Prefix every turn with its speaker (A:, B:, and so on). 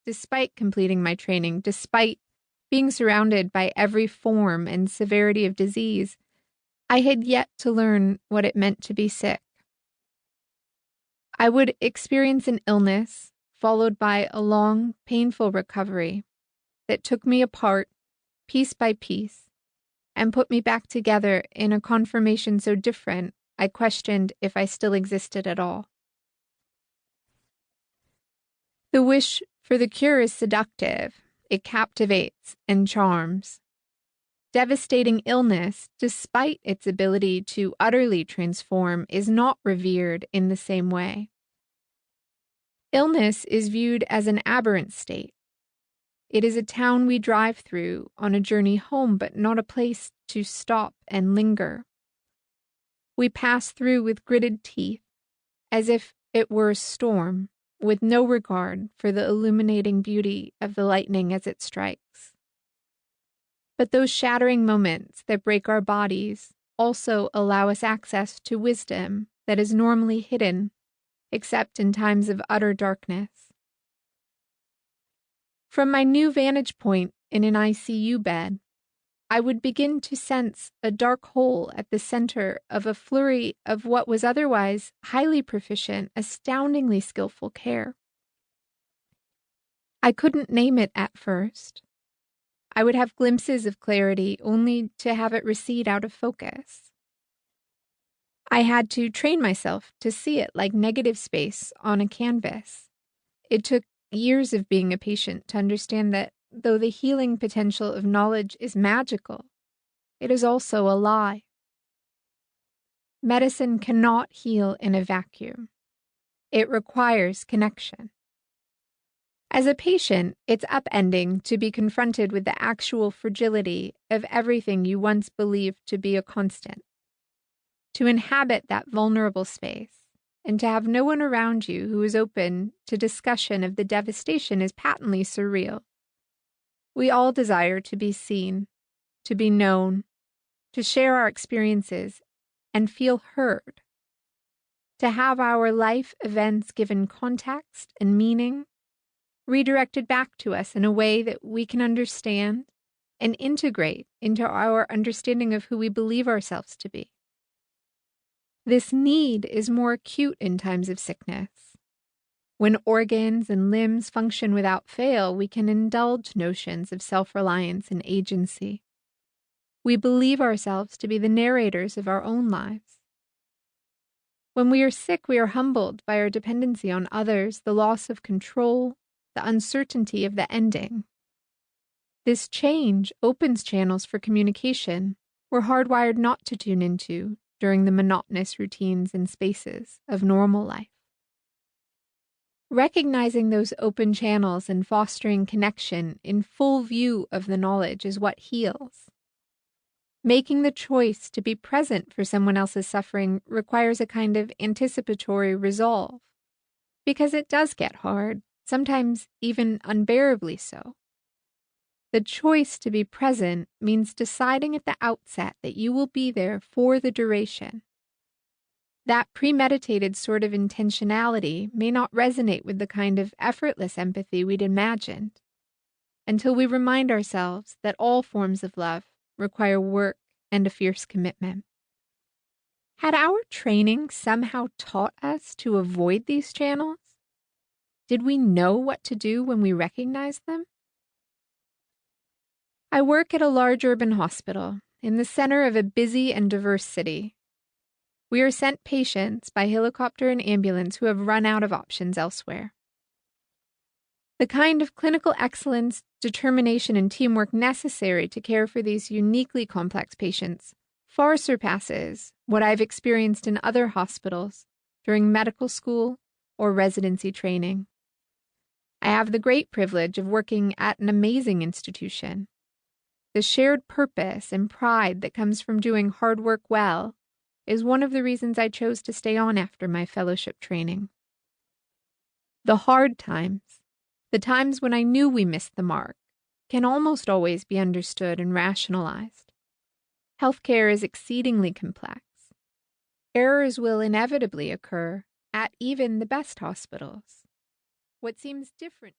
A: despite completing my training, despite being surrounded by every form and severity of disease, I had yet to learn what it meant to be sick. I would experience an illness, followed by a long, painful recovery that took me apart, piece by piece, and put me back together in a conformation so different I questioned if I still existed at all. The wish for the cure is seductive. It captivates and charms. Devastating illness, despite its ability to utterly transform, is not revered in the same way. Illness is viewed as an aberrant state. It is a town we drive through on a journey home, but not a place to stop and linger. We pass through with gritted teeth, as if it were a storm, with no regard for the illuminating beauty of the lightning as it strikes. But those shattering moments that break our bodies also allow us access to wisdom that is normally hidden, except in times of utter darkness. From my new vantage point in an ICU bed, I would begin to sense a dark hole at the center of a flurry of what was otherwise highly proficient, astoundingly skillful care. I couldn't name it at first. I would have glimpses of clarity only to have it recede out of focus. I had to train myself to see it like negative space on a canvas. It took years of being a patient to understand that though the healing potential of knowledge is magical, it is also a lie. Medicine cannot heal in a vacuum. It requires connection. As a patient, it's upending to be confronted with the actual fragility of everything you once believed to be a constant. To inhabit that vulnerable space, and to have no one around you who is open to discussion of the devastation is patently surreal. We all desire to be seen, to be known, to share our experiences, and feel heard. To have our life events given context and meaning, redirected back to us in a way that we can understand and integrate into our understanding of who we believe ourselves to be. This need is more acute in times of sickness. When organs and limbs function without fail, we can indulge notions of self-reliance and agency. We believe ourselves to be the narrators of our own lives. When we are sick, we are humbled by our dependency on others, the loss of control, the uncertainty of the ending. This change opens channels for communication we're hardwired not to tune into during the monotonous routines and spaces of normal life. Recognizing those open channels and fostering connection in full view of the knowledge is what heals. Making the choice to be present for someone else's suffering requires a kind of anticipatory resolve, because it does get hard, sometimes even unbearably so. The choice to be present means deciding at the outset that you will be there for the duration. That premeditated sort of intentionality may not resonate with the kind of effortless empathy we'd imagined, until we remind ourselves that all forms of love require work and a fierce commitment. Had our training somehow taught us to avoid these channels? Did we know what to do when we recognized them? I work at a large urban hospital in the center of a busy and diverse city. We are sent patients by helicopter and ambulance who have run out of options elsewhere. The kind of clinical excellence, determination, and teamwork necessary to care for these uniquely complex patients far surpasses what I've experienced in other hospitals during medical school or residency training. I have the great privilege of working at an amazing institution. The shared purpose and pride that comes from doing hard work well is one of the reasons I chose to stay on after my fellowship training. The hard times, the times when I knew we missed the mark, can almost always be understood and rationalized. Healthcare is exceedingly complex. Errors will inevitably occur at even the best hospitals. What seems different